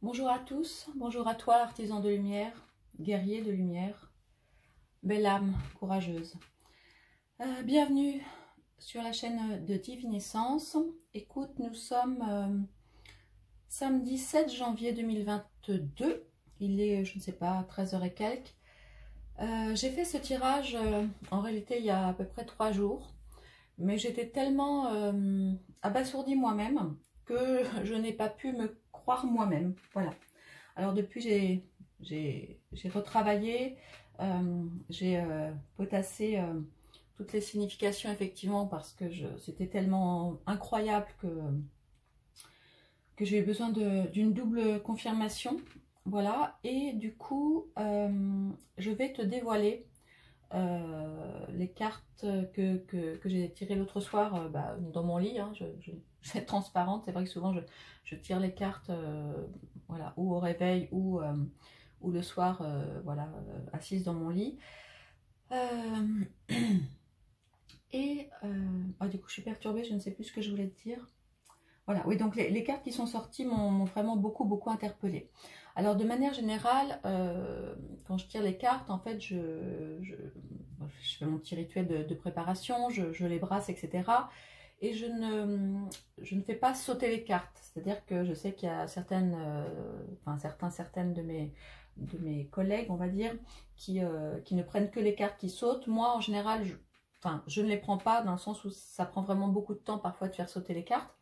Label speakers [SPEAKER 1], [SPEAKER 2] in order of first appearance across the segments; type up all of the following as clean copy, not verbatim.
[SPEAKER 1] Bonjour à tous, bonjour à toi artisan de lumière, guerrier de lumière, belle âme courageuse. Bienvenue sur la chaîne de Divinescence. Écoute, nous sommes samedi 7 janvier 2022, il est, je ne sais pas, 13h et quelques. J'ai fait ce tirage en réalité il y a à peu près 3 jours, mais j'étais tellement abasourdie moi-même que je n'ai pas pu me croire moi-même, voilà. Alors depuis, j'ai retravaillé, j'ai potassé toutes les significations effectivement parce que c'était tellement incroyable que j'ai eu besoin d'une double confirmation. Voilà, et du coup, je vais te dévoiler les cartes que j'ai tirées l'autre soir dans mon lit. Hein, je vais être transparente, c'est vrai que souvent je tire les cartes voilà, ou au réveil ou le soir voilà, assise dans mon lit. Du coup je suis perturbée, je ne sais plus ce que je voulais te dire. Voilà, oui, donc les cartes qui sont sorties m'ont vraiment beaucoup interpellée. Alors de manière générale, quand je tire les cartes, en fait, je fais mon petit rituel de préparation, je les brasse, etc. Et je ne fais pas sauter les cartes. C'est-à-dire que je sais qu'il y a certaines de mes collègues, on va dire, qui ne prennent que les cartes qui sautent. Moi, en général, je ne les prends pas dans le sens où ça prend vraiment beaucoup de temps parfois de faire sauter les cartes.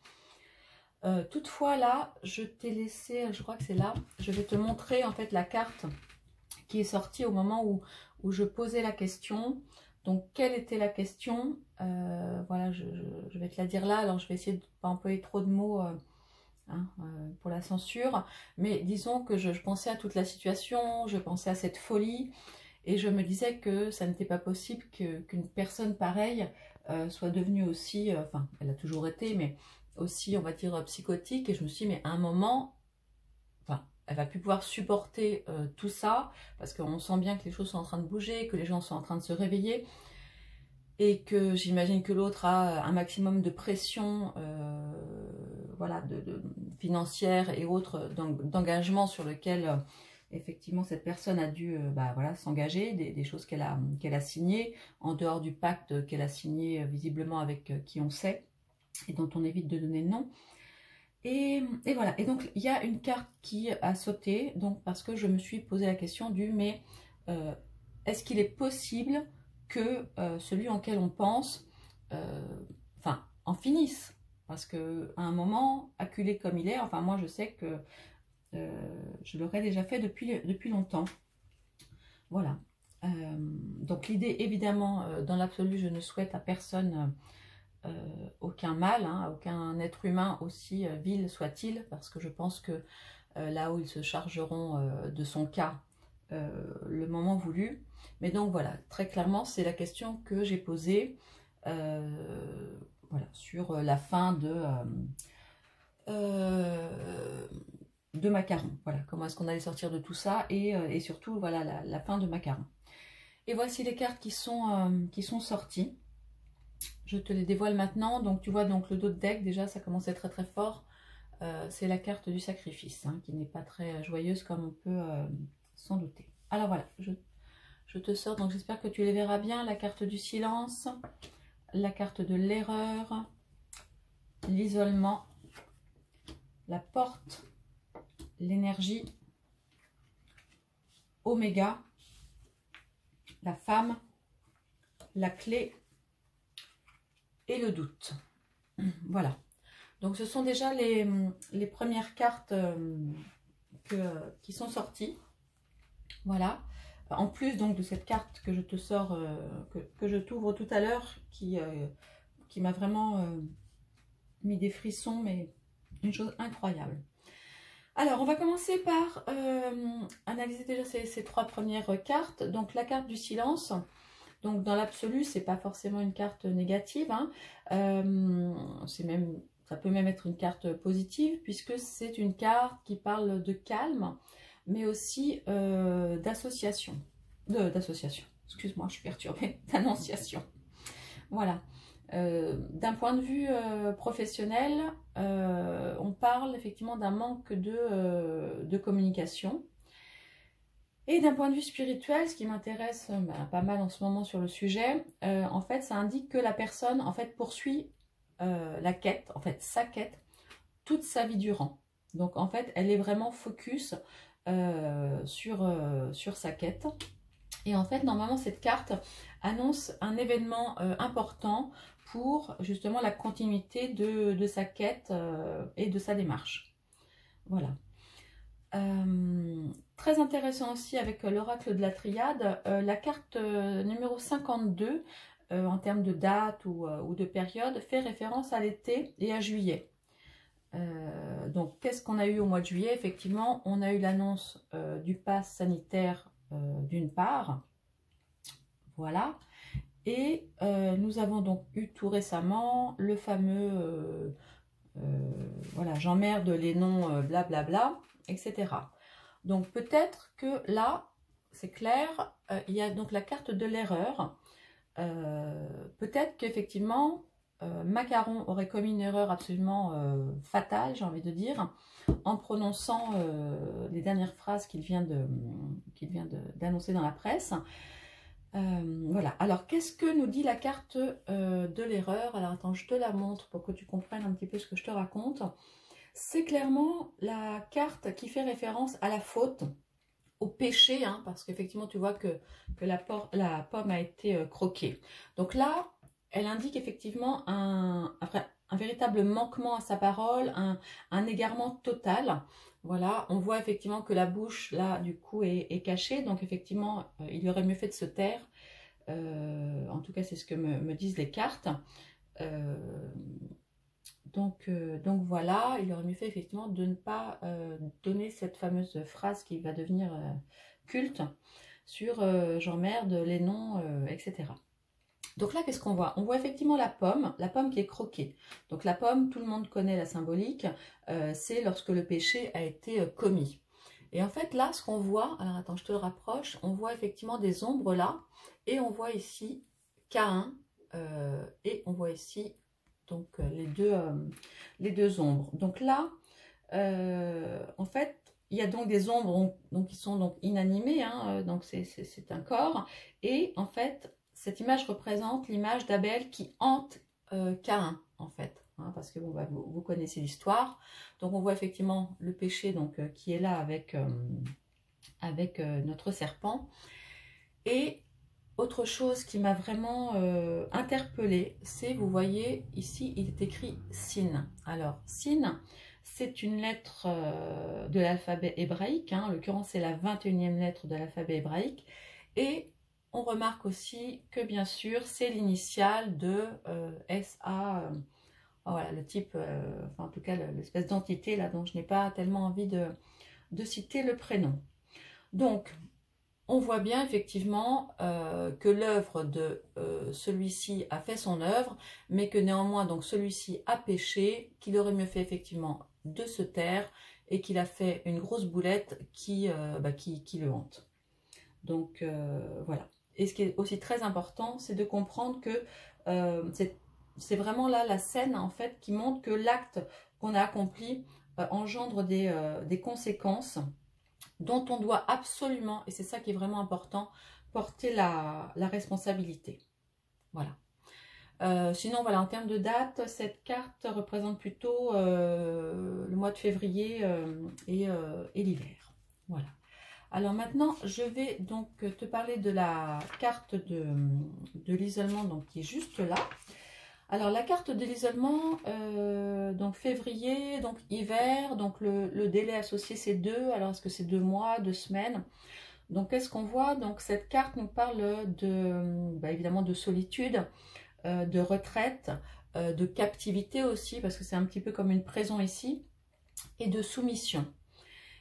[SPEAKER 1] Toutefois là, je t'ai laissé, je crois que c'est là, je vais te montrer en fait la carte qui est sortie au moment où je posais la question. Donc quelle était la question? Voilà, je vais te la dire là, alors je vais essayer de ne pas employer trop de mots pour la censure, mais disons que je pensais à toute la situation, je pensais à cette folie, et je me disais que ça n'était pas possible qu'une personne pareille soit devenue aussi, enfin elle a toujours été, mais aussi on va dire psychotique, et je me suis dit mais à un moment, enfin elle va plus pouvoir supporter tout ça, parce qu'on sent bien que les choses sont en train de bouger, que les gens sont en train de se réveiller, et que j'imagine que l'autre a un maximum de pression voilà, financière et autres, d'engagement sur lequel effectivement cette personne a dû voilà, s'engager, des choses qu'elle a signées, en dehors du pacte qu'elle a signé visiblement avec qui on sait, et dont on évite de donner le nom. Et voilà, et donc il y a une carte qui a sauté, donc parce que je me suis posé la question mais est-ce qu'il est possible que celui en quel on pense en finisse? Parce qu'à un moment, acculé comme il est, enfin moi je sais que je l'aurais déjà fait depuis longtemps. Voilà. Donc l'idée, évidemment, dans l'absolu, je ne souhaite à personne aucun mal, hein, aucun être humain, aussi vil soit-il, parce que je pense que là où ils se chargeront de son cas le moment voulu. Mais donc voilà, très clairement, c'est la question que j'ai posée voilà, sur la fin de Macaron. Voilà, comment est-ce qu'on allait sortir de tout ça, et surtout voilà la fin de Macaron. Et voici les cartes qui sont sorties. Je te les dévoile maintenant. Donc tu vois, donc le dos de deck, déjà ça commençait très fort. C'est la carte du sacrifice, hein, qui n'est pas très joyeuse comme on peut s'en douter. Alors voilà, je te sors, donc j'espère que tu les verras bien. La carte du silence, la carte de l'erreur, l'isolement, la porte, l'énergie, Oméga, la femme, la clé et le doute. Voilà. Donc ce sont déjà les premières cartes qui sont sorties. Voilà. En plus donc de cette carte que je te sors, que je t'ouvre tout à l'heure, qui m'a vraiment mis des frissons, mais une chose incroyable. Alors on va commencer par analyser déjà ces trois premières cartes. Donc la carte du silence. Donc dans l'absolu, c'est pas forcément une carte négative, hein. Ça peut même être une carte positive, puisque c'est une carte qui parle de calme, mais aussi d'association. Excuse-moi, je suis perturbée, d'annonciation. Voilà. D'un point de vue professionnel, on parle effectivement d'un manque de communication. Et d'un point de vue spirituel, ce qui m'intéresse pas mal en ce moment sur le sujet, en fait, ça indique que la personne en fait poursuit la quête, en fait sa quête, toute sa vie durant. Donc en fait, elle est vraiment focus sur sa quête. Et en fait, normalement, cette carte annonce un événement important pour justement la continuité de sa quête et de sa démarche. Voilà. Très intéressant aussi avec l'oracle de la triade, la carte numéro 52, en termes de date ou de période, fait référence à l'été et à juillet. Donc, qu'est-ce qu'on a eu au mois de juillet? Effectivement, on a eu l'annonce du pass sanitaire d'une part, voilà. Et nous avons donc eu tout récemment le fameux voilà, j'emmerde les noms blablabla, etc. Donc peut-être que là, c'est clair, il y a donc la carte de l'erreur. Peut-être qu'effectivement, Macaron aurait commis une erreur absolument fatale, j'ai envie de dire, en prononçant les dernières phrases qu'il vient d'annoncer dans la presse. Voilà, alors qu'est-ce que nous dit la carte de l'erreur? Alors attends, je te la montre pour que tu comprennes un petit peu ce que je te raconte. C'est clairement la carte qui fait référence à la faute, au péché, hein, parce qu'effectivement tu vois que la pomme a été croquée. Donc là, elle indique effectivement un véritable manquement à sa parole, un égarement total. Voilà, on voit effectivement que la bouche, là, du coup, est cachée. Donc, effectivement, il aurait mieux fait de se taire. En tout cas, c'est ce que me disent les cartes. Donc voilà, il aurait mieux fait, effectivement, de ne pas donner cette fameuse phrase qui va devenir culte sur j'emmerde les noms, etc. Donc là, qu'est-ce qu'on voit? On voit effectivement la pomme qui est croquée. Donc la pomme, tout le monde connaît la symbolique, c'est lorsque le péché a été commis. Et en fait, là, ce qu'on voit, alors attends, je te le rapproche, on voit effectivement des ombres là, et on voit ici Caïn, et on voit ici donc les deux ombres. Donc là, en fait, il y a donc des ombres donc, qui sont donc inanimées, hein, donc c'est un corps, et en fait, cette image représente l'image d'Abel qui hante Caïn, en fait, hein, parce que bon, bah, vous connaissez l'histoire. Donc on voit effectivement le péché donc, qui est là avec notre serpent. Et autre chose qui m'a vraiment interpellée, c'est, vous voyez, ici, il est écrit Sin. Alors, Sin, c'est une lettre de l'alphabet hébraïque, hein, en l'occurrence, c'est la 21e lettre de l'alphabet hébraïque. Et on remarque aussi que, bien sûr, c'est l'initiale de SA, voilà, le type, enfin, en tout cas, l'espèce d'entité, là, dont je n'ai pas tellement envie de citer le prénom. Donc, on voit bien effectivement que l'œuvre de celui-ci a fait son œuvre, mais que néanmoins donc celui-ci a péché, qu'il aurait mieux fait effectivement de se taire et qu'il a fait une grosse boulette qui le hante. Donc voilà. Et ce qui est aussi très important, c'est de comprendre que c'est vraiment là la scène en fait qui montre que l'acte qu'on a accompli engendre des conséquences dont on doit absolument, et c'est ça qui est vraiment important, porter la responsabilité. Voilà. Sinon, voilà, en termes de date, cette carte représente plutôt le mois de février et l'hiver. Voilà. Alors maintenant, je vais donc te parler de la carte de l'isolement, donc qui est juste là. Alors la carte de l'isolement, donc février, donc hiver, donc le délai associé c'est 2, alors est-ce que c'est 2 mois, 2 semaines? Donc qu'est-ce qu'on voit? Donc cette carte nous parle évidemment de solitude, de retraite, de captivité aussi, parce que c'est un petit peu comme une prison ici, et de soumission.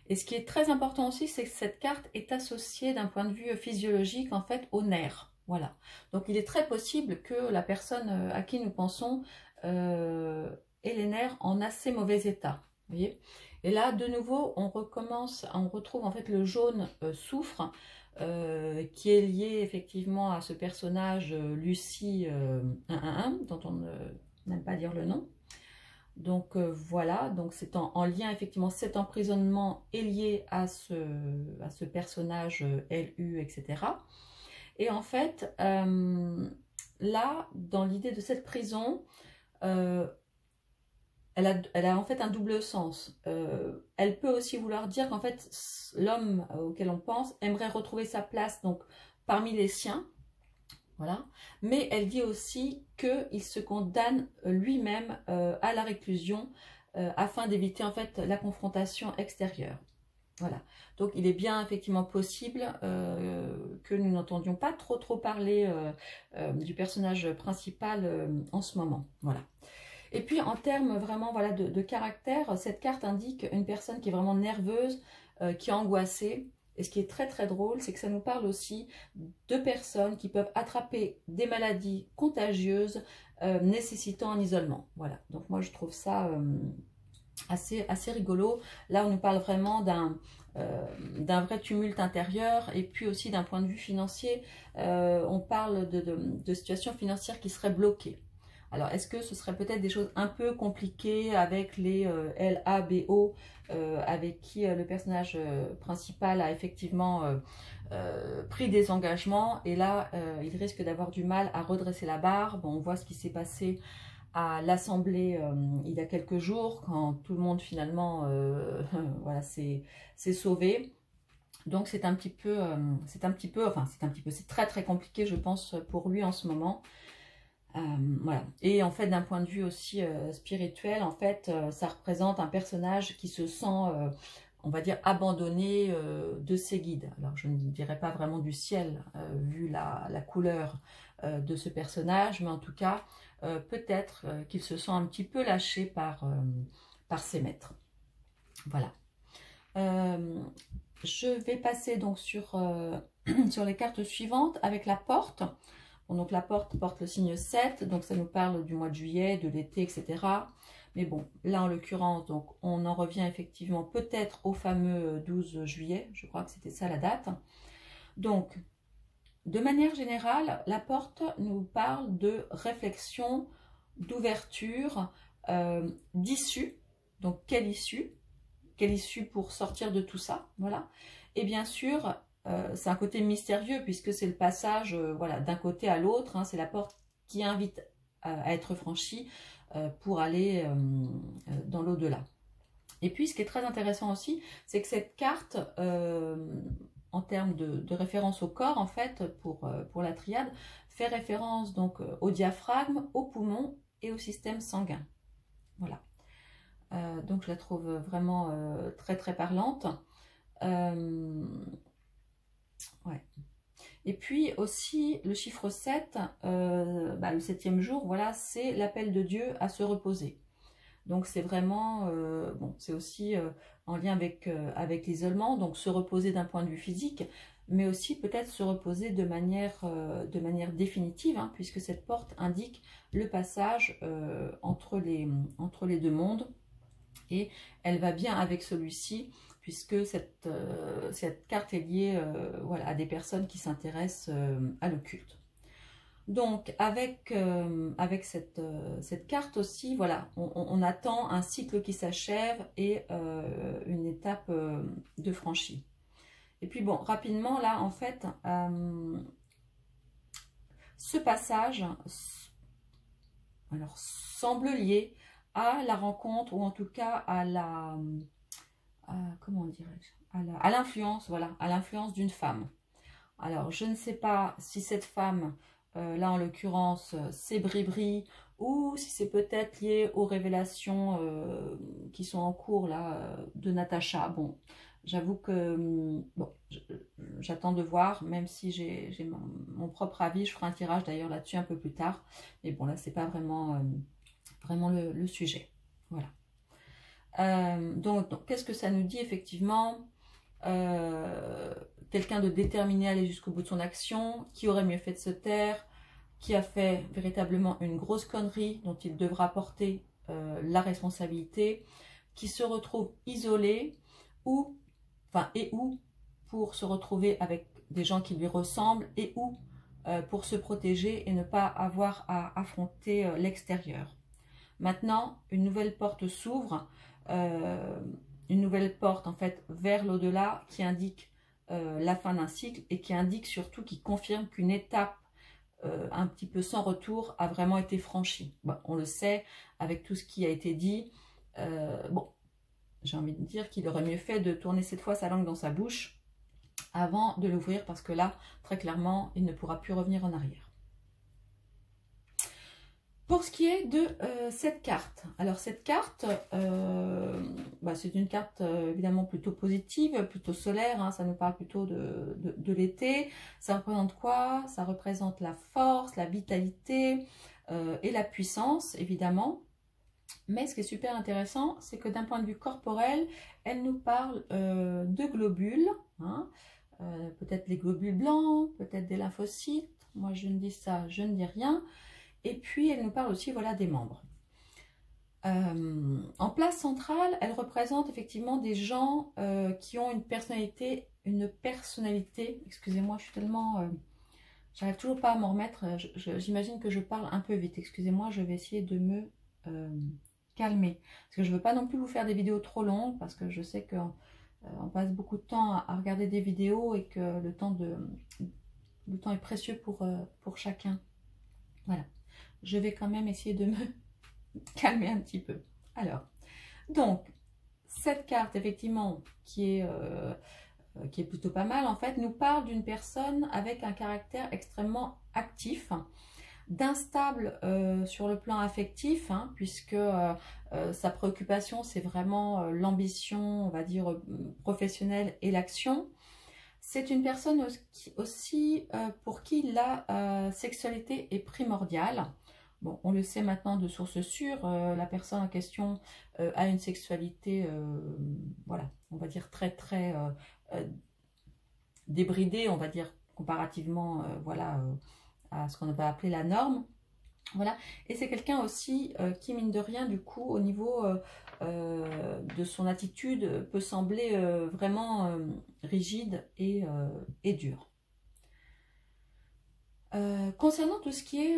[SPEAKER 1] Et ce qui est très important aussi, c'est que cette carte est associée d'un point de vue physiologique en fait aux nerfs. Voilà. Donc il est très possible que la personne à qui nous pensons ait les nerfs en assez mauvais état. Vous voyez? Et là, de nouveau, on recommence, on retrouve en fait le jaune soufre, qui est lié effectivement à ce personnage Lucie 111, dont on n'aime pas dire le nom. Donc voilà, donc c'est en lien effectivement, cet emprisonnement est lié à ce personnage LU, etc. Et en fait, là, dans l'idée de cette prison, elle a en fait un double sens. Elle peut aussi vouloir dire qu'en fait, l'homme auquel on pense aimerait retrouver sa place donc parmi les siens, voilà. Mais elle dit aussi qu'il se condamne lui-même à la réclusion afin d'éviter en fait la confrontation extérieure. Voilà. Donc il est bien effectivement possible que nous n'entendions pas trop parler du personnage principal en ce moment. Voilà. Et puis en termes vraiment voilà, de caractère, cette carte indique une personne qui est vraiment nerveuse, qui est angoissée. Et ce qui est très drôle, c'est que ça nous parle aussi de personnes qui peuvent attraper des maladies contagieuses nécessitant un isolement. Voilà, donc moi je trouve ça assez rigolo. Là on nous parle vraiment d'un vrai tumulte intérieur et puis aussi d'un point de vue financier, on parle de situations financières qui seraient bloquées. Alors, est-ce que ce serait peut-être des choses un peu compliquées avec les LABO, avec qui le personnage principal a effectivement pris des engagements, et là, il risque d'avoir du mal à redresser la barre. Bon, on voit ce qui s'est passé à l'Assemblée il y a quelques jours, quand tout le monde finalement voilà, s'est sauvé. Donc c'est un petit peu, c'est très compliqué, je pense, pour lui en ce moment. Voilà. Et en fait, d'un point de vue aussi spirituel, en fait, ça représente un personnage qui se sent, on va dire, abandonné de ses guides. Alors, je ne dirais pas vraiment du ciel, vu la couleur de ce personnage, mais en tout cas, peut-être qu'il se sent un petit peu lâché par ses maîtres. Voilà. Je vais passer donc sur les cartes suivantes avec la porte. Bon, donc la porte porte le signe 7, donc ça nous parle du mois de juillet, de l'été, etc. Mais bon, là en l'occurrence, donc on en revient effectivement peut-être au fameux 12 juillet, je crois que c'était ça la date. Donc, de manière générale, la porte nous parle de réflexion, d'ouverture, d'issue. Donc, quelle issue? Quelle issue pour sortir de tout ça? Voilà. Et bien sûr, c'est un côté mystérieux puisque c'est le passage voilà, d'un côté à l'autre. Hein, c'est la porte qui invite à être franchie pour aller dans l'au-delà. Et puis, ce qui est très intéressant aussi, c'est que cette carte, en termes de référence au corps, en fait, pour la triade, fait référence donc au diaphragme, au poumon et au système sanguin. Voilà. Donc, je la trouve vraiment très parlante. Ouais. Et puis aussi, le chiffre 7, le 7e jour, voilà, c'est l'appel de Dieu à se reposer. Donc c'est vraiment, bon, c'est aussi en lien avec l'isolement, donc se reposer d'un point de vue physique, mais aussi peut-être se reposer de manière définitive, hein, puisque cette porte indique le passage entre les deux mondes, et elle va bien avec celui-ci, puisque cette carte est liée voilà, à des personnes qui s'intéressent à l'occulte. Donc, avec cette carte aussi, voilà, on attend un cycle qui s'achève et une étape de franchie. Et puis bon, rapidement, là, en fait, ce passage alors, semble lié à la rencontre, ou en tout cas à la... comment dirais-je, à l'influence, voilà, à l'influence d'une femme. Alors, je ne sais pas si cette femme, là en l'occurrence, c'est Bribri, ou si c'est peut-être lié aux révélations qui sont en cours là de Natacha. Bon, j'avoue que bon, j'attends de voir, même si j'ai mon propre avis. Je ferai un tirage d'ailleurs là-dessus un peu plus tard. Mais bon, là, c'est pas vraiment, vraiment le sujet. Voilà. Donc qu'est-ce que ça nous dit effectivement? Quelqu'un de déterminé à aller jusqu'au bout de son action, qui aurait mieux fait de se taire, qui a fait véritablement une grosse connerie dont il devra porter la responsabilité, qui se retrouve isolé ou, et où pour se retrouver avec des gens qui lui ressemblent et où pour se protéger et ne pas avoir à affronter l'extérieur. Maintenant, une nouvelle porte s'ouvre, une nouvelle porte en fait vers l'au-delà qui indique la fin d'un cycle et qui indique surtout, qui confirme qu'une étape un petit peu sans retour a vraiment été franchie. Bon, on le sait avec tout ce qui a été dit. Bon, j'ai envie de dire qu'il aurait mieux fait de tourner cette fois sa langue dans sa bouche avant de l'ouvrir parce que là, très clairement, il ne pourra plus revenir en arrière. Pour ce qui est de cette carte, alors cette carte, c'est une carte évidemment plutôt positive, plutôt solaire, hein, ça nous parle plutôt de l'été. Ça représente quoi? Ça représente la force, la vitalité et la puissance, évidemment. Mais ce qui est super intéressant, c'est que d'un point de vue corporel, elle nous parle de globules, hein, peut-être les globules blancs, peut-être des lymphocytes. Moi, je ne dis ça, je ne dis rien. Et puis, elle nous parle aussi, voilà, des membres. En place centrale, elle représente effectivement des gens qui ont une personnalité, excusez-moi, je suis tellement... j'arrive toujours pas à m'en remettre, j'imagine que je parle un peu vite, excusez-moi, je vais essayer de me calmer. Parce que je ne veux pas non plus vous faire des vidéos trop longues, parce que je sais qu'on passe beaucoup de temps à regarder des vidéos et que le temps est précieux pour chacun. Voilà. Je vais quand même essayer de me calmer un petit peu. Alors, donc, cette carte, effectivement, qui est plutôt pas mal, en fait, nous parle d'une personne avec un caractère extrêmement actif, d'instable sur le plan affectif, hein, puisque sa préoccupation, c'est vraiment l'ambition, on va dire, professionnelle et l'action. C'est une personne aussi pour qui la sexualité est primordiale. Bon, on le sait maintenant de sources sûres, la personne en question a une sexualité, voilà, on va dire très débridée, on va dire comparativement, voilà, à ce qu'on va appeler la norme. Voilà, et c'est quelqu'un aussi qui, mine de rien, du coup, au niveau de son attitude, peut sembler vraiment rigide et dur. Concernant tout ce qui est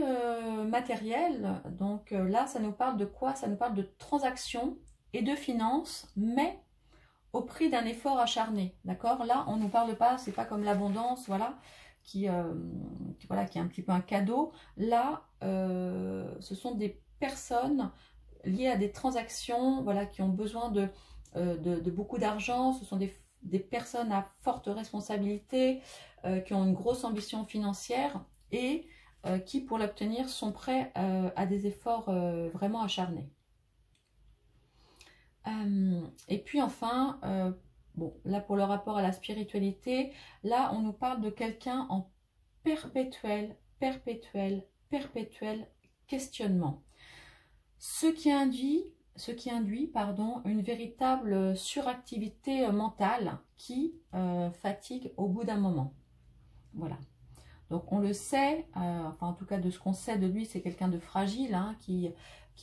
[SPEAKER 1] matériel, donc là, ça nous parle de quoi? Ça nous parle de transactions et de finances, mais au prix d'un effort acharné, d'accord? Là, on ne nous parle pas, c'est pas comme l'abondance, voilà, qui est un petit peu un cadeau. Là, ce sont des personnes liées à des transactions, voilà, qui ont besoin de beaucoup d'argent. Ce sont des personnes à forte responsabilité, qui ont une grosse ambition financière et qui, pour l'obtenir, sont prêts à des efforts vraiment acharnés. Et puis enfin, bon, là pour le rapport à la spiritualité, là on nous parle de quelqu'un en perpétuel questionnement. Ce qui induit une véritable suractivité mentale qui fatigue au bout d'un moment. Voilà. Donc on le sait, enfin en tout cas de ce qu'on sait de lui, c'est quelqu'un de fragile, hein, qui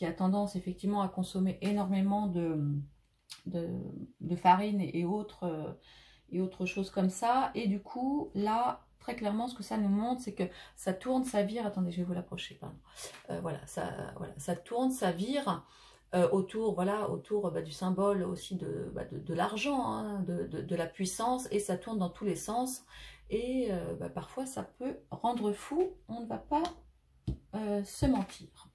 [SPEAKER 1] a tendance effectivement à consommer énormément de farine et autres choses comme ça. Et du coup, là, très clairement, ce que ça nous montre, c'est que ça tourne, ça vire. Attendez, je vais vous l'approcher, pardon. Voilà, ça tourne, ça vire autour du symbole aussi de l'argent, hein, de la puissance, et ça tourne dans tous les sens. Et parfois, ça peut rendre fou, on ne va pas se mentir.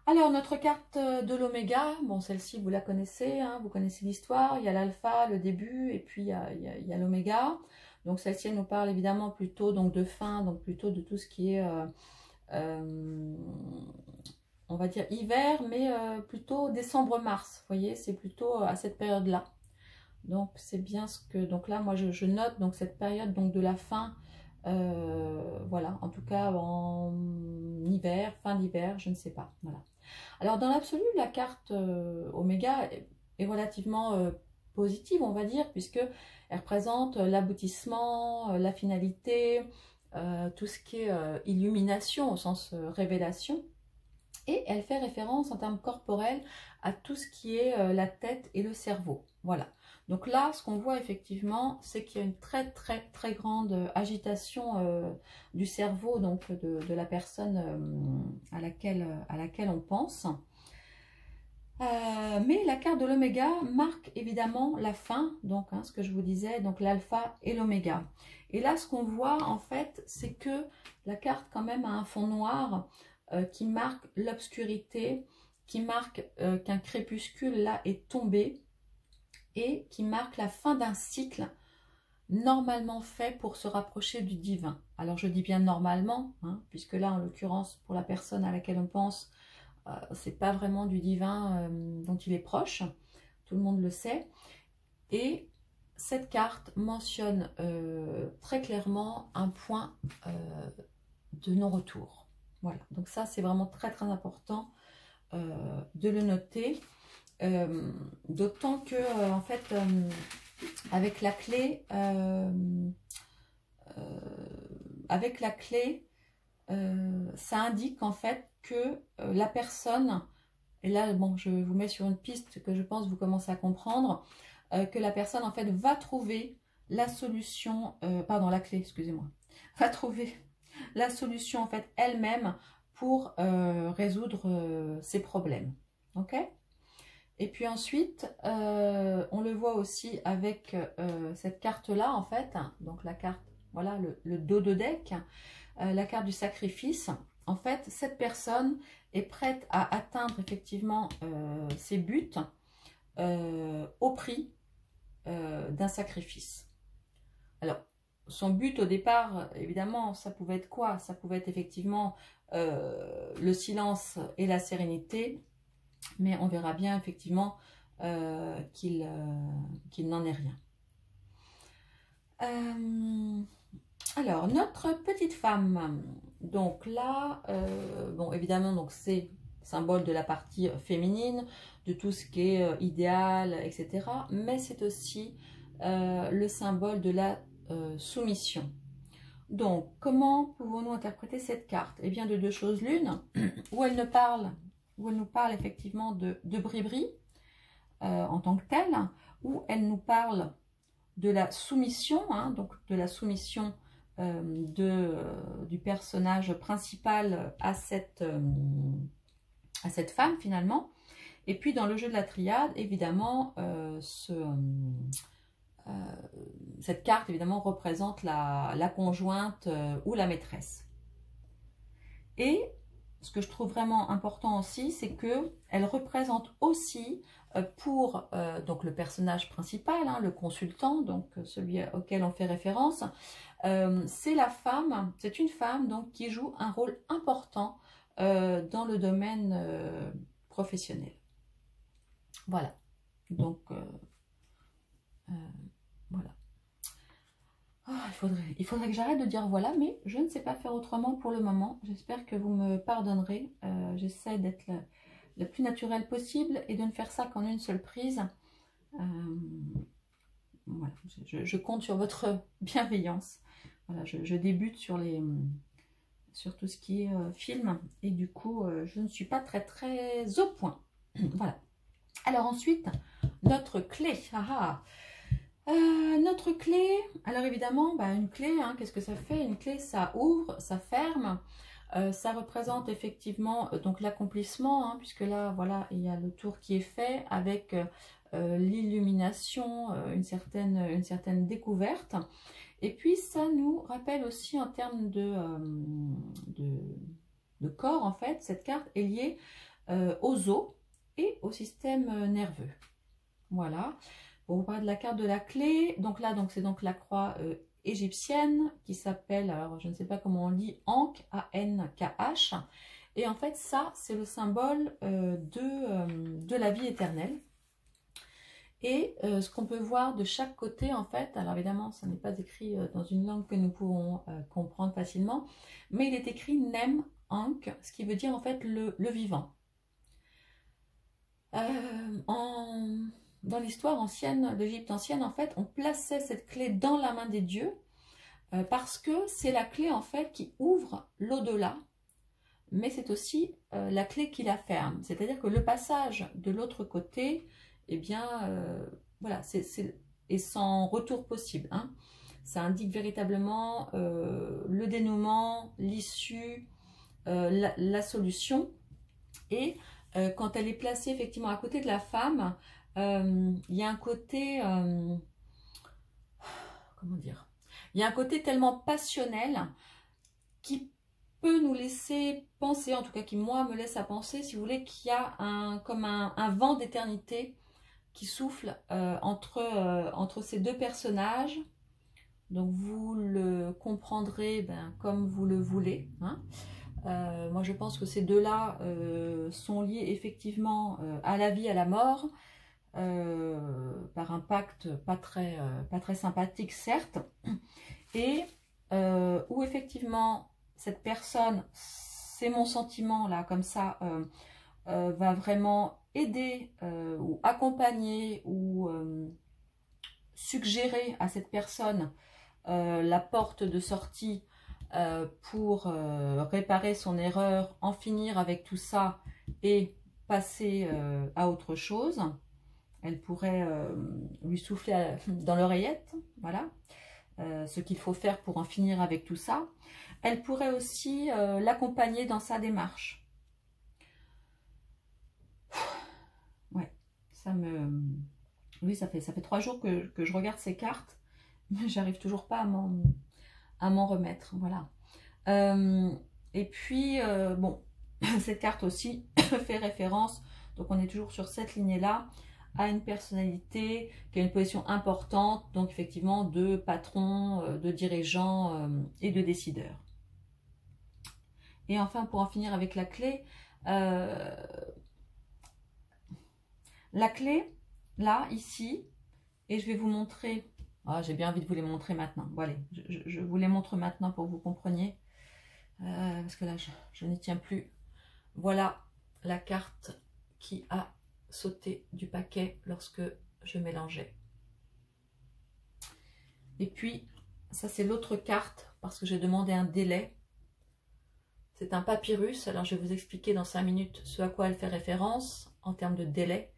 [SPEAKER 1] Alors, notre carte de l'oméga, bon, celle-ci, vous la connaissez, hein, vous connaissez l'histoire. Il y a l'alpha, le début, et puis il y a l'oméga. Donc, celle-ci, elle nous parle évidemment plutôt donc, de fin, donc plutôt de tout ce qui est, on va dire, hiver, mais plutôt décembre-mars. Vous voyez, c'est plutôt à cette période-là. Donc, c'est bien ce que... Donc là, moi, je note donc, cette période donc, de la fin... voilà, en tout cas en hiver, fin d'hiver, je ne sais pas. Voilà. Alors dans l'absolu, la carte Oméga est relativement positive, on va dire, puisque elle représente l'aboutissement, la finalité, tout ce qui est illumination au sens révélation. Et elle fait référence en termes corporels à tout ce qui est la tête et le cerveau. Voilà. Donc là, ce qu'on voit effectivement, c'est qu'il y a une très grande agitation du cerveau, donc de la personne à laquelle on pense. Mais la carte de l'oméga marque évidemment la fin, donc ce que je vous disais, donc l'alpha et l'oméga. Et là, ce qu'on voit en fait, c'est que la carte quand même a un fond noir qui marque l'obscurité, qui marque qu'un crépuscule là est tombé et qui marque la fin d'un cycle normalement fait pour se rapprocher du divin. Alors je dis bien normalement, puisque là en l'occurrence pour la personne à laquelle on pense, c'est pas vraiment du divin dont il est proche, tout le monde le sait. Et cette carte mentionne très clairement un point de non-retour. Voilà, donc ça c'est vraiment très important de le noter, d'autant que en fait avec la clé ça indique en fait que la personne, et là bon je vous mets sur une piste que je pense vous commencez à comprendre, que la personne en fait va trouver la solution, pardon la clé excusez-moi, va trouver la solution en fait elle-même pour résoudre ses problèmes. Ok. Et puis ensuite, on le voit aussi avec cette carte-là, en fait, donc la carte, voilà, le dos de deck, la carte du sacrifice. En fait, cette personne est prête à atteindre effectivement ses buts au prix d'un sacrifice. Alors, son but au départ, évidemment, ça pouvait être quoi? Ça pouvait être effectivement le silence et la sérénité, mais on verra bien effectivement qu'il n'en est rien. Alors, notre petite femme, donc là, bon évidemment, donc c'est symbole de la partie féminine, de tout ce qui est idéal, etc. Mais c'est aussi le symbole de la soumission. Donc, comment pouvons-nous interpréter cette carte? Eh bien, de deux choses l'une, où elle nous parle effectivement de Bribri en tant que telle, où elle nous parle de la soumission, donc de la soumission du personnage principal à cette femme finalement. Et puis dans le jeu de la triade, évidemment, cette carte évidemment représente la conjointe ou la maîtresse. Et ce que je trouve vraiment important aussi, c'est qu'elle représente aussi pour donc le personnage principal, le consultant, donc celui auquel on fait référence, c'est une femme donc, qui joue un rôle important dans le domaine professionnel. Voilà, donc voilà. Oh, il faudrait que j'arrête de dire voilà, mais je ne sais pas faire autrement pour le moment. J'espère que vous me pardonnerez. J'essaie d'être le plus naturel possible et de ne faire ça qu'en une seule prise. Voilà, je compte sur votre bienveillance. Voilà, je débute sur tout ce qui est film et du coup, je ne suis pas très au point. Voilà. Alors ensuite, notre clé. Notre clé, alors évidemment, une clé, qu'est-ce que ça fait? Une clé, ça ouvre, ça ferme, ça représente effectivement donc l'accomplissement, puisque là, voilà, il y a le tour qui est fait avec l'illumination, une certaine découverte. Et puis, ça nous rappelle aussi en termes de corps, en fait, cette carte est liée aux os et au système nerveux. Voilà. Pour vous parler de la carte de la clé, donc là, c'est donc la croix égyptienne qui s'appelle, alors je ne sais pas comment on dit, Ankh, A-N-K-H. Et en fait, ça, c'est le symbole de la vie éternelle. Et ce qu'on peut voir de chaque côté, en fait, alors évidemment, ça n'est pas écrit dans une langue que nous pouvons comprendre facilement, mais il est écrit Nem, Ankh, ce qui veut dire en fait le vivant. Dans l'histoire ancienne, l'Égypte ancienne, en fait, on plaçait cette clé dans la main des dieux parce que c'est la clé, en fait, qui ouvre l'au-delà mais c'est aussi la clé qui la ferme. C'est-à-dire que le passage de l'autre côté, eh bien, voilà, est sans retour possible. Hein. Ça indique véritablement le dénouement, l'issue, la solution. Et quand elle est placée effectivement à côté de la femme, il y a un côté, comment dire, il y a un côté tellement passionnel qui peut nous laisser penser, en tout cas qui moi me laisse à penser, si vous voulez, qu'il y a comme un vent d'éternité qui souffle entre ces deux personnages. Donc vous le comprendrez comme vous le voulez. Hein. Moi je pense que ces deux-là sont liés effectivement à la vie, à la mort, par un pacte pas très sympathique certes, et où effectivement cette personne, c'est mon sentiment là comme ça, va vraiment aider ou accompagner ou suggérer à cette personne la porte de sortie pour réparer son erreur, en finir avec tout ça et passer à autre chose. Elle pourrait lui souffler dans l'oreillette, voilà, ce qu'il faut faire pour en finir avec tout ça. Elle pourrait aussi l'accompagner dans sa démarche. Ouais, oui, ça fait 3 jours que je regarde ces cartes, mais j'arrive toujours pas à m'en remettre, voilà. Et puis, bon, cette carte aussi fait référence, donc on est toujours sur cette lignée-là, à une personnalité qui a une position importante, donc effectivement de patron, de dirigeant et de décideur. Et enfin, pour en finir avec la clé, là, ici, et je vais vous montrer, j'ai bien envie de vous les montrer maintenant. Bon allez, je vous les montre maintenant pour que vous compreniez, parce que là, je n'y tiens plus. Voilà la carte qui a sauté du paquet lorsque je mélangeais. Et puis, ça c'est l'autre carte, parce que j'ai demandé un délai. C'est un papyrus, alors je vais vous expliquer dans 5 minutes ce à quoi elle fait référence en termes de délai.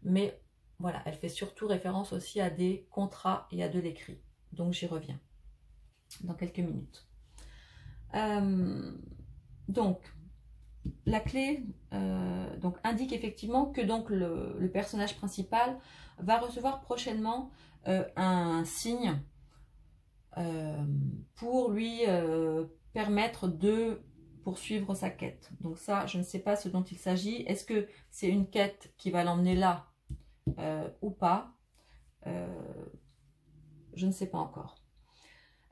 [SPEAKER 1] Mais voilà, elle fait surtout référence aussi à des contrats et à de l'écrit. Donc j'y reviens dans quelques minutes. Donc, la clé donc, indique effectivement que donc, le personnage principal va recevoir prochainement un signe pour lui permettre de poursuivre sa quête. Donc ça, je ne sais pas ce dont il s'agit. Est-ce que c'est une quête qui va l'emmener là ou pas? Je ne sais pas encore.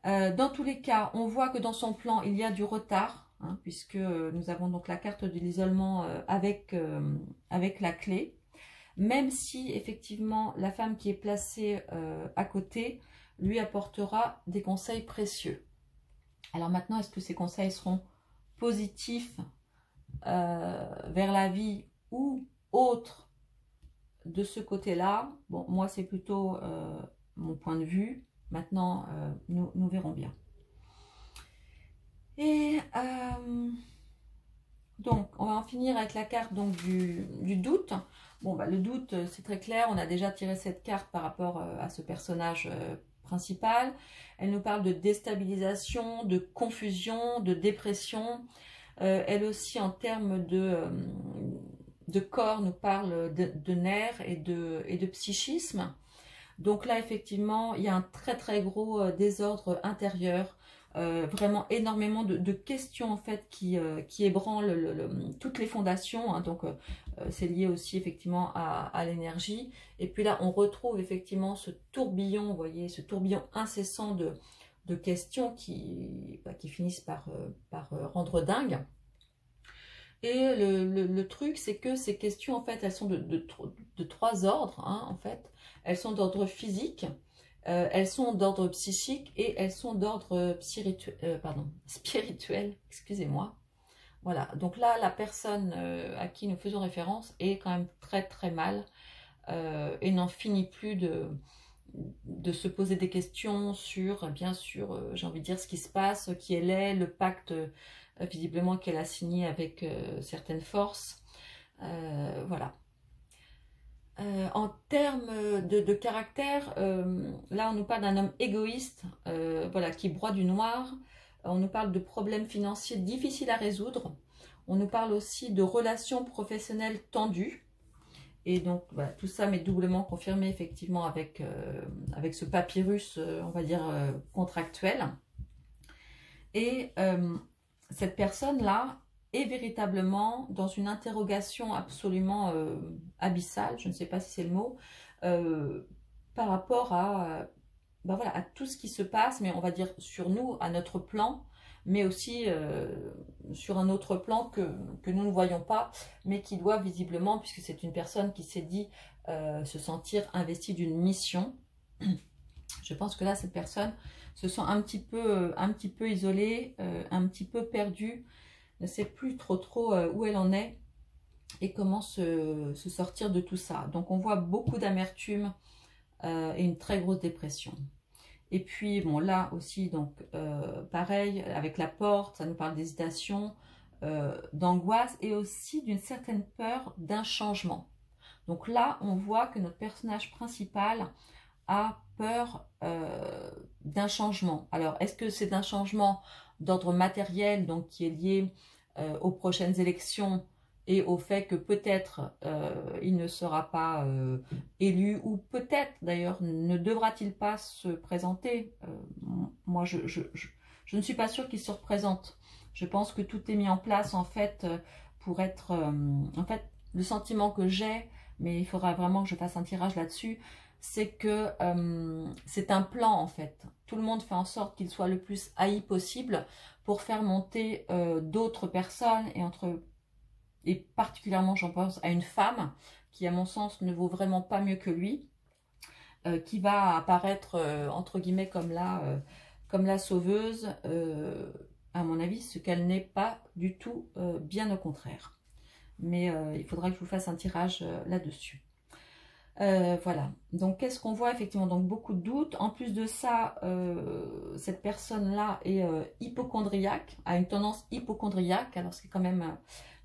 [SPEAKER 1] Dans tous les cas, on voit que dans son plan, il y a du retard, hein, puisque nous avons donc la carte de l'isolement avec la clé. Même si, effectivement, la femme qui est placée à côté lui apportera des conseils précieux. Alors maintenant, est-ce que ces conseils seront positifs vers la vie ou autres de ce côté-là? Bon, moi, c'est plutôt mon point de vue. Maintenant, nous verrons bien. Et donc, on va en finir avec la carte donc, du doute. Bon, le doute, c'est très clair. On a déjà tiré cette carte par rapport à ce personnage principal. Elle nous parle de déstabilisation, de confusion, de dépression. Elle aussi, en termes de corps, nous parle de nerfs et de psychisme. Donc là, effectivement, il y a un très gros désordre intérieur, vraiment énormément de questions en fait qui ébranlent toutes les fondations. Hein, donc c'est lié aussi effectivement à l'énergie. Et puis là, on retrouve effectivement ce tourbillon, vous voyez, ce tourbillon incessant de questions qui finissent par rendre dingue. Et le truc, c'est que ces questions, en fait, elles sont de 3 ordres, hein, en fait. Elles sont d'ordre physique, elles sont d'ordre psychique et elles sont d'ordre spirituel, excusez-moi. Voilà, donc là, la personne à qui nous faisons référence est quand même très mal et n'en finit plus de se poser des questions sur, bien sûr, j'ai envie de dire ce qui se passe, qui elle est, le pacte visiblement qu'elle a signé avec certaines forces. Voilà. En termes de caractère, là on nous parle d'un homme égoïste, voilà, qui broie du noir. On nous parle de problèmes financiers difficiles à résoudre. On nous parle aussi de relations professionnelles tendues. Et donc voilà, tout ça m'est doublement confirmé effectivement avec, avec ce papyrus, on va dire, contractuel. Et cette personne-là est véritablement dans une interrogation absolument abyssale, je ne sais pas si c'est le mot, par rapport à, ben voilà, à tout ce qui se passe, mais on va dire sur nous, à notre plan, mais aussi sur un autre plan que nous ne voyons pas, mais qui doit visiblement, puisque c'est une personne qui s'est dit se sentir investie d'une mission. Je pense que là, cette personne se sent un petit peu isolée, un petit peu perdue, ne sait plus trop où elle en est et comment se sortir de tout ça. Donc on voit beaucoup d'amertume et une très grosse dépression. Et puis bon, là aussi, donc pareil, avec la porte, ça nous parle d'hésitation, d'angoisse et aussi d'une certaine peur d'un changement. Donc là, on voit que notre personnage principal a peur d'un changement. Alors, est-ce que c'est un changement d'ordre matériel, donc qui est lié aux prochaines élections et au fait que peut-être il ne sera pas élu, ou peut-être d'ailleurs ne devra-t-il pas se présenter. Moi, je ne suis pas sûre qu'il se représente. Je pense que tout est mis en place en fait pour être... en fait, le sentiment que j'ai, mais il faudra vraiment que je fasse un tirage là-dessus, c'est que c'est un plan en fait. Tout le monde fait en sorte qu'il soit le plus haï possible pour faire monter d'autres personnes, et particulièrement j'en pense à une femme qui à mon sens ne vaut vraiment pas mieux que lui, qui va apparaître entre guillemets comme la sauveuse, à mon avis, ce qu'elle n'est pas du tout, bien au contraire. Mais il faudra que je vous fasse un tirage là-dessus. Voilà, donc qu'est-ce qu'on voit effectivement? Donc beaucoup de doutes. En plus de ça, cette personne-là est hypocondriaque, a une tendance hypocondriaque, alors c'est quand même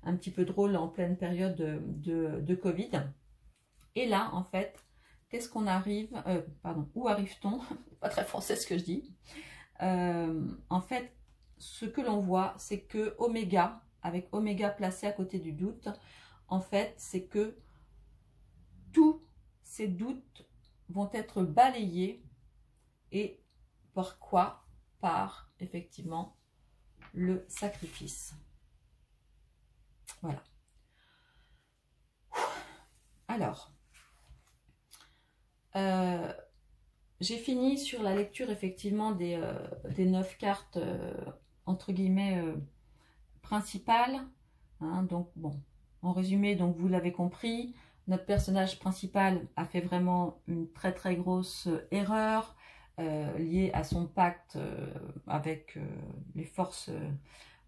[SPEAKER 1] un petit peu drôle en pleine période de Covid. Et là, en fait, qu'est-ce qu'on arrive, pardon, où arrive-t-on? Pas très français ce que je dis. En fait, ce que l'on voit, c'est que Oméga, avec Oméga placé à côté du doute, en fait, c'est que tous ces doutes vont être balayés. Et par quoi? Par, effectivement, le sacrifice. Voilà. Alors, j'ai fini sur la lecture, effectivement, des 9 cartes, entre guillemets, principales. Hein, donc, bon, en résumé, donc vous l'avez compris, notre personnage principal a fait vraiment une très grosse erreur liée à son pacte avec les forces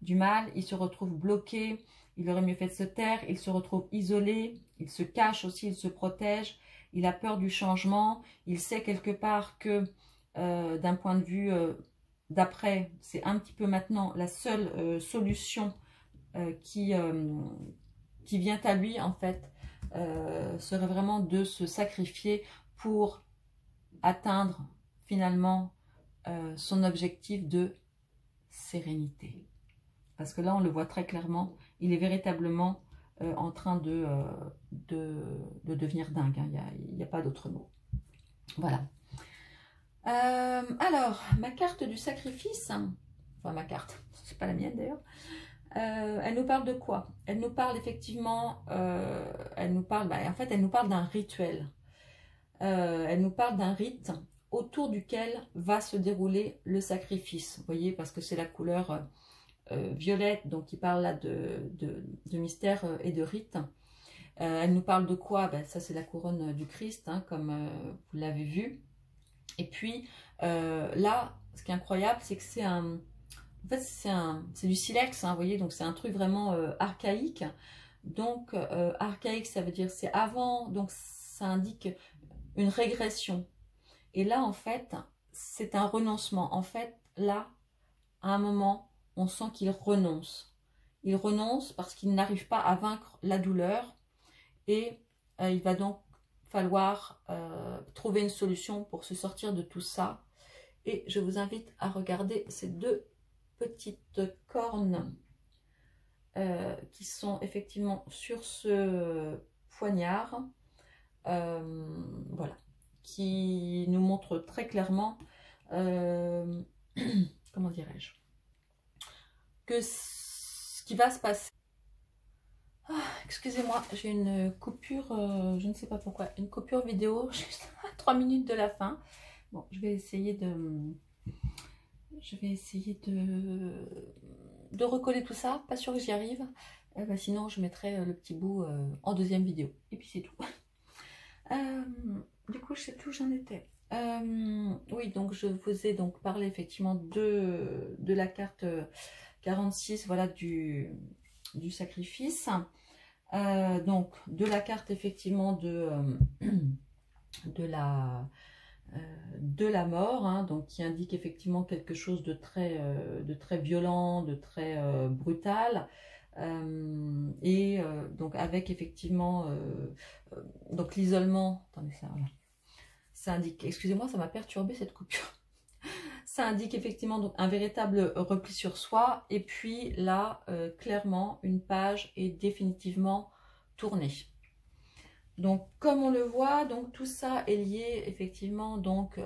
[SPEAKER 1] du mal. Il se retrouve bloqué, il aurait mieux fait de se taire, il se retrouve isolé, il se cache aussi, il se protège, il a peur du changement, il sait quelque part que d'un point de vue d'après, c'est un petit peu maintenant la seule solution qui vient à lui en fait, serait vraiment de se sacrifier pour atteindre finalement son objectif de sérénité. Parce que là, on le voit très clairement, il est véritablement en train de devenir dingue. Hein. Il n'y a pas d'autre mot. Voilà. Alors, ma carte du sacrifice, enfin ma carte, c'est pas la mienne d'ailleurs, elle nous parle de quoi? Elle nous parle effectivement, elle nous parle, en fait, elle nous parle d'un rituel. Elle nous parle d'un rite autour duquel va se dérouler le sacrifice. Vous voyez, parce que c'est la couleur violette, donc il parle là de mystère et de rite. Elle nous parle de quoi? Ça, c'est la couronne du Christ, hein, comme vous l'avez vu. Et puis, là, ce qui est incroyable, c'est que c'est un... En fait, c'est du silex, hein, vous voyez, donc c'est un truc vraiment archaïque. Donc, archaïque, ça veut dire c'est avant, donc ça indique une régression. Et là, en fait, c'est un renoncement. En fait, là, à un moment, on sent qu'il renonce. Il renonce parce qu'il n'arrive pas à vaincre la douleur et il va donc falloir trouver une solution pour se sortir de tout ça. Et je vous invite à regarder ces deux petites cornes qui sont effectivement sur ce poignard. Voilà, qui nous montre très clairement, comment dirais-je, que ce qui va se passer. Ah, excusez-moi, j'ai une coupure, je ne sais pas pourquoi, une coupure vidéo juste à 3 minutes de la fin. Bon, je vais essayer de recoller tout ça. Pas sûr que j'y arrive. Sinon, je mettrai le petit bout en deuxième vidéo. Et puis c'est tout. Du coup, je sais plus où j'en étais. Oui, donc je vous ai donc parlé effectivement de la carte 46, voilà, du sacrifice. Donc de la carte effectivement de la mort, hein, donc qui indique effectivement quelque chose de très violent, de très brutal. Donc avec effectivement donc l'isolement, attendez, ça indique, excusez-moi, ça m'a perturbé cette coupure. Ça indique effectivement donc un véritable repli sur soi, et puis là clairement une page est définitivement tournée. Donc comme on le voit, donc tout ça est lié effectivement donc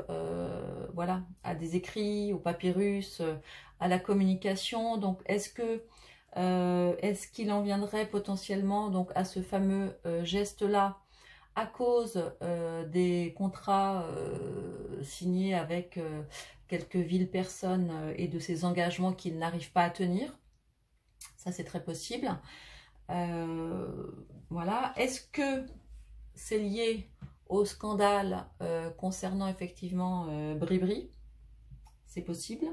[SPEAKER 1] voilà, à des écrits, au papyrus, à la communication. Donc est-ce qu'il en viendrait potentiellement donc à ce fameux geste-là à cause des contrats signés avec quelques villes personnes et de ces engagements qu'ils n'arrivent pas à tenir? Ça, c'est très possible. Voilà. Est-ce que c'est lié au scandale concernant effectivement Bribri? C'est possible.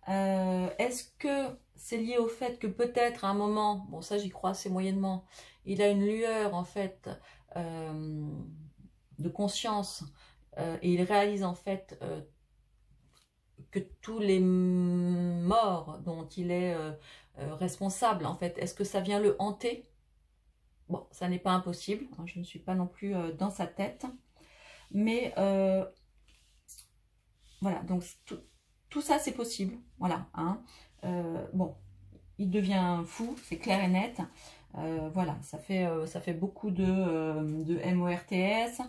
[SPEAKER 1] Est-ce que c'est lié au fait que peut-être à un moment, bon ça j'y crois assez moyennement, il a une lueur en fait de conscience et il réalise en fait que tous les morts dont il est responsable, en fait, est-ce que ça vient le hanter? Bon, ça n'est pas impossible, hein, je ne suis pas non plus dans sa tête, mais voilà, donc tout ça c'est possible, voilà, hein. Bon, il devient fou, c'est clair et net. Voilà, ça fait beaucoup de MORTS,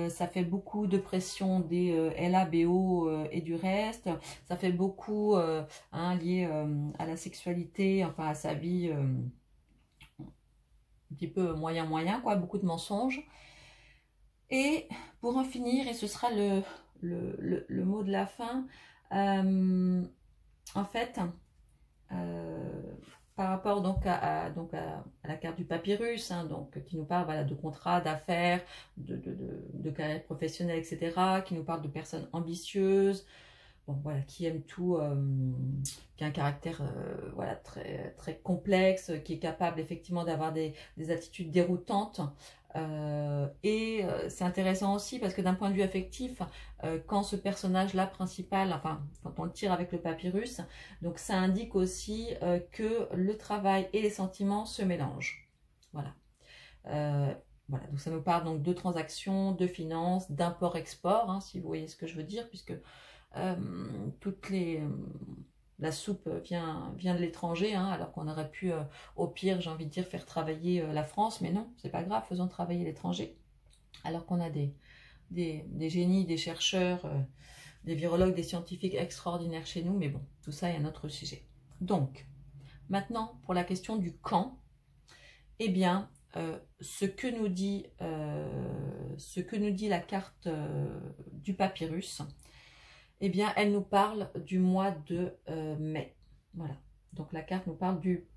[SPEAKER 1] ça fait beaucoup de pression des LABO et du reste, ça fait beaucoup hein, lié à la sexualité, enfin à sa vie un petit peu moyen, quoi, beaucoup de mensonges. Et pour en finir, et ce sera le mot de la fin, en fait, par rapport donc à la carte du papyrus, hein, donc, qui nous parle voilà, de contrats, d'affaires, de carrière professionnelle, etc., qui nous parle de personnes ambitieuses, bon, voilà, qui aiment tout, qui a un caractère voilà, très complexe, qui est capable effectivement d'avoir des attitudes déroutantes. C'est intéressant aussi parce que d'un point de vue affectif, quand ce personnage-là principal, enfin quand on le tire avec le papyrus, donc ça indique aussi que le travail et les sentiments se mélangent. Voilà. Voilà, donc ça nous parle donc de transactions, de finances, d'import-export, hein, si vous voyez ce que je veux dire, puisque la soupe vient de l'étranger, hein, alors qu'on aurait pu, au pire, j'ai envie de dire, faire travailler la France, mais non, c'est pas grave, faisons travailler l'étranger. Alors qu'on a des génies, des chercheurs, des virologues, des scientifiques extraordinaires chez nous, mais bon, tout ça est un autre sujet. Donc, maintenant, pour la question du quand, eh bien, ce que nous dit la carte du papyrus, eh bien, elle nous parle du mois de mai. Voilà. Donc, la carte nous parle du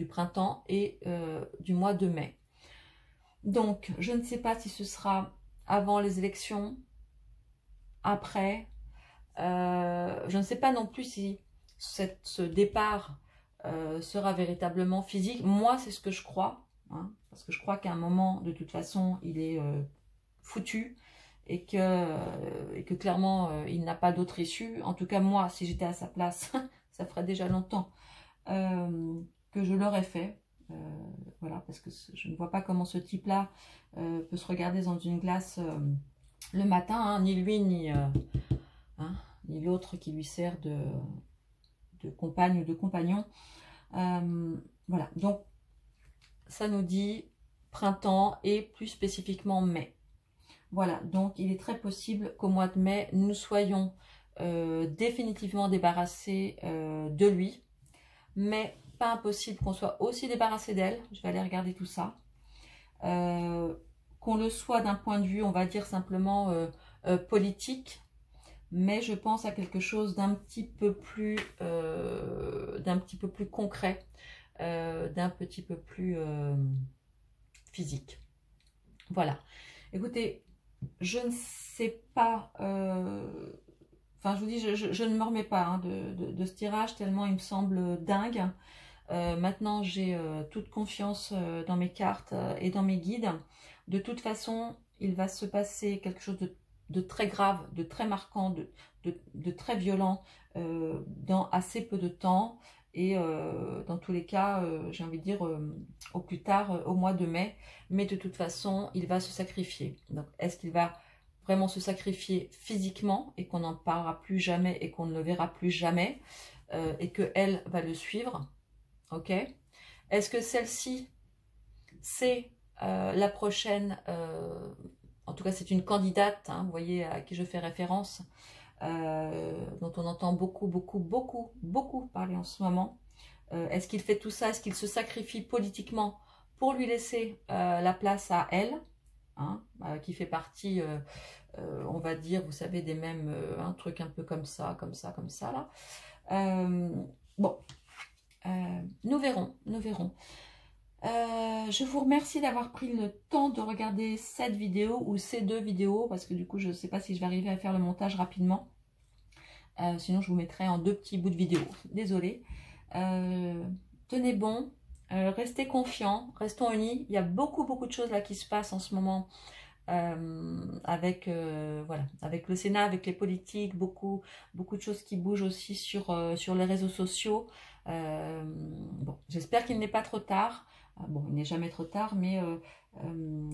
[SPEAKER 1] printemps et du mois de mai. Donc, je ne sais pas si ce sera avant les élections, après. Je ne sais pas non plus si ce départ sera véritablement physique. Moi, c'est ce que je crois. Hein, parce que je crois qu'à un moment, de toute façon, il est foutu. Et que clairement il n'a pas d'autre issue. En tout cas moi, si j'étais à sa place, ça ferait déjà longtemps que je l'aurais fait. Voilà, parce que je ne vois pas comment ce type-là peut se regarder dans une glace le matin, hein, ni lui, ni l'autre qui lui sert de compagne ou de compagnon. Voilà, donc ça nous dit printemps et plus spécifiquement mai. Voilà, donc il est très possible qu'au mois de mai, nous soyons définitivement débarrassés de lui, mais pas impossible qu'on soit aussi débarrassé d'elle. Je vais aller regarder tout ça. Qu'on le soit d'un point de vue, on va dire simplement politique, mais je pense à quelque chose d'un petit peu plus concret, d'un petit peu plus physique. Voilà. Écoutez, je ne sais pas, enfin je vous dis, je ne me remets pas hein, de ce tirage tellement il me semble dingue. Maintenant j'ai toute confiance dans mes cartes et dans mes guides. De toute façon, il va se passer quelque chose de très grave, de très marquant, de très violent dans assez peu de temps. Et dans tous les cas, j'ai envie de dire au plus tard, au mois de mai. Mais de toute façon, il va se sacrifier. Donc, est-ce qu'il va vraiment se sacrifier physiquement et qu'on n'en parlera plus jamais et qu'on ne le verra plus jamais et qu'elle va le suivre? Ok. Est-ce que celle-ci, c'est la prochaine, en tout cas c'est une candidate, hein, vous voyez à qui je fais référence, dont on entend beaucoup parler en ce moment. Est-ce qu'il fait tout ça? Est-ce qu'il se sacrifie politiquement pour lui laisser la place à elle, hein, qui fait partie, on va dire, vous savez, des mêmes, un truc un peu comme ça, là. Bon, nous verrons, nous verrons. Je vous remercie d'avoir pris le temps de regarder cette vidéo ou ces deux vidéos, parce que du coup je ne sais pas si je vais arriver à faire le montage rapidement. Sinon je vous mettrai en deux petits bouts de vidéo. Désolée. Tenez bon, restez confiants, restons unis. Il y a beaucoup de choses là qui se passent en ce moment avec voilà, avec le Sénat, avec les politiques, beaucoup de choses qui bougent aussi sur les réseaux sociaux. Bon, j'espère qu'il n'est pas trop tard. Bon, il n'est jamais trop tard, mais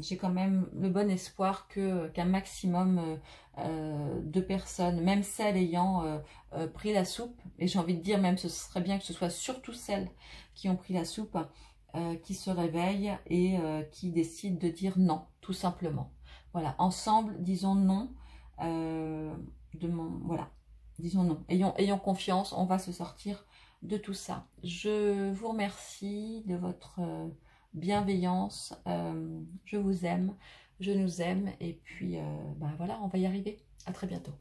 [SPEAKER 1] j'ai quand même le bon espoir qu'un maximum de personnes, même celles ayant pris la soupe, et j'ai envie de dire même ce serait bien que ce soit surtout celles qui ont pris la soupe, qui se réveillent et qui décident de dire non, tout simplement. Voilà, ensemble, disons non, voilà, disons non, ayons confiance, on va se sortir de tout ça. Je vous remercie de votre bienveillance, je vous aime, je nous aime, et puis ben voilà, on va y arriver. À très bientôt.